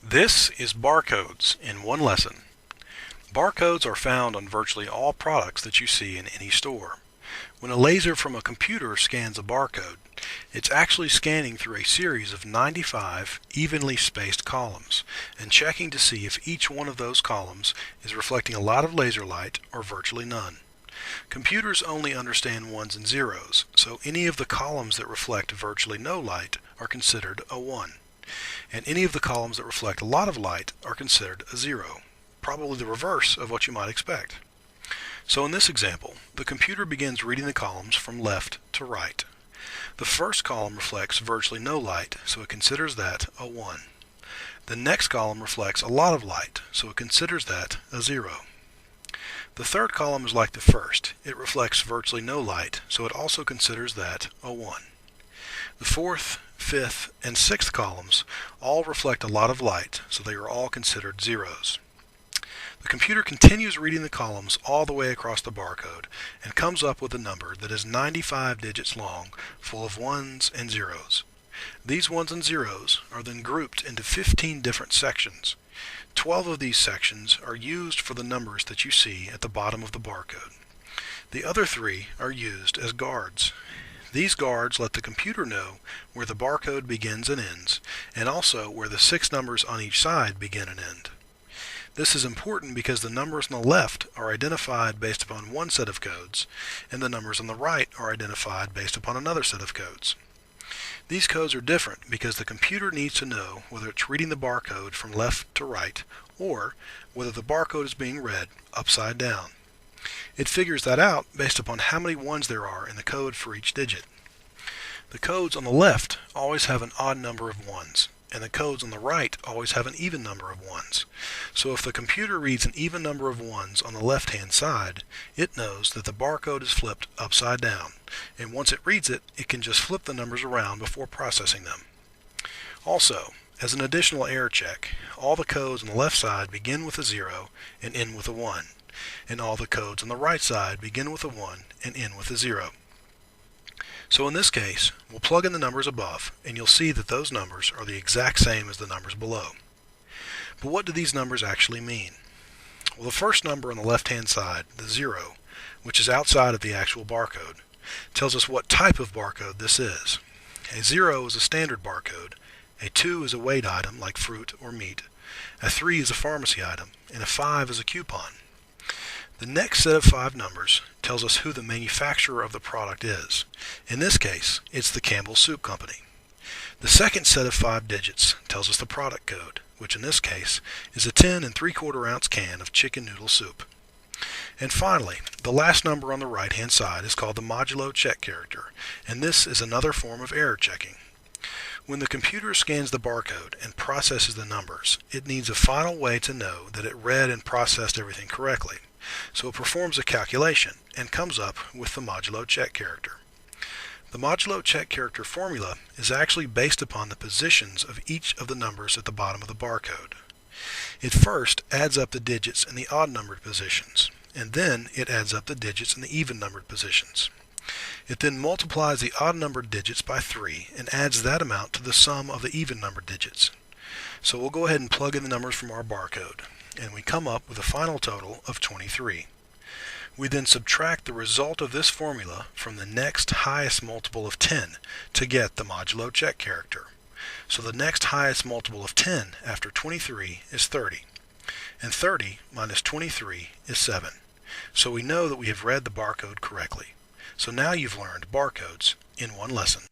This is barcodes in one lesson. Barcodes are found on virtually all products that you see in any store. When a laser from a computer scans a barcode, it's actually scanning through a series of 95 evenly spaced columns and checking to see if each one of those columns is reflecting a lot of laser light or virtually none. Computers only understand ones and zeros, so any of the columns that reflect virtually no light are considered a 1. And any of the columns that reflect a lot of light are considered a 0, probably the reverse of what you might expect. So in this example, the computer begins reading the columns from left to right. The first column reflects virtually no light, so it considers that a 1. The next column reflects a lot of light, so it considers that a 0. The third column is like the first. It reflects virtually no light, so it also considers that a 1. The fourth, fifth, and sixth columns all reflect a lot of light, so they are all considered zeros. The computer continues reading the columns all the way across the barcode and comes up with a number that is 95 digits long, full of ones and zeros. These ones and zeros are then grouped into 15 different sections. 12 of these sections are used for the numbers that you see at the bottom of the barcode. The other 3 are used as guards. These guards let the computer know where the barcode begins and ends, and also where the 6 numbers on each side begin and end. This is important because the numbers on the left are identified based upon one set of codes, and the numbers on the right are identified based upon another set of codes. These codes are different because the computer needs to know whether it's reading the barcode from left to right, or whether the barcode is being read upside down. It figures that out based upon how many ones there are in the code for each digit. The codes on the left always have an odd number of ones, and the codes on the right always have an even number of ones. So if the computer reads an even number of ones on the left-hand side, it knows that the barcode is flipped upside down, and once it reads it, it can just flip the numbers around before processing them. Also, as an additional error check, all the codes on the left side begin with a 0 and end with a 1. And all the codes on the right side begin with a 1 and end with a 0. So in this case, we'll plug in the numbers above, and you'll see that those numbers are the exact same as the numbers below. But what do these numbers actually mean? Well, the first number on the left-hand side, the 0, which is outside of the actual barcode, tells us what type of barcode this is. A 0 is a standard barcode, a 2 is a weight item like fruit or meat, a 3 is a pharmacy item, and a 5 is a coupon. The next set of 5 numbers tells us who the manufacturer of the product is. In this case, it's the Campbell Soup Company. The second set of 5 digits tells us the product code, which in this case is a 10 3/4 ounce can of chicken noodle soup. And finally, the last number on the right-hand side is called the modulo check character, and this is another form of error checking. When the computer scans the barcode and processes the numbers, it needs a final way to know that it read and processed everything correctly. So it performs a calculation and comes up with the modulo check character. The modulo check character formula is actually based upon the positions of each of the numbers at the bottom of the barcode. It first adds up the digits in the odd numbered positions, and then it adds up the digits in the even numbered positions. It then multiplies the odd numbered digits by 3 and adds that amount to the sum of the even numbered digits. So we'll go ahead and plug in the numbers from our barcode, and we come up with a final total of 23. We then subtract the result of this formula from the next highest multiple of 10 to get the modulo check character. So the next highest multiple of 10 after 23 is 30, and 30 minus 23 is 7. So we know that we have read the barcode correctly. So now you've learned barcodes in one lesson.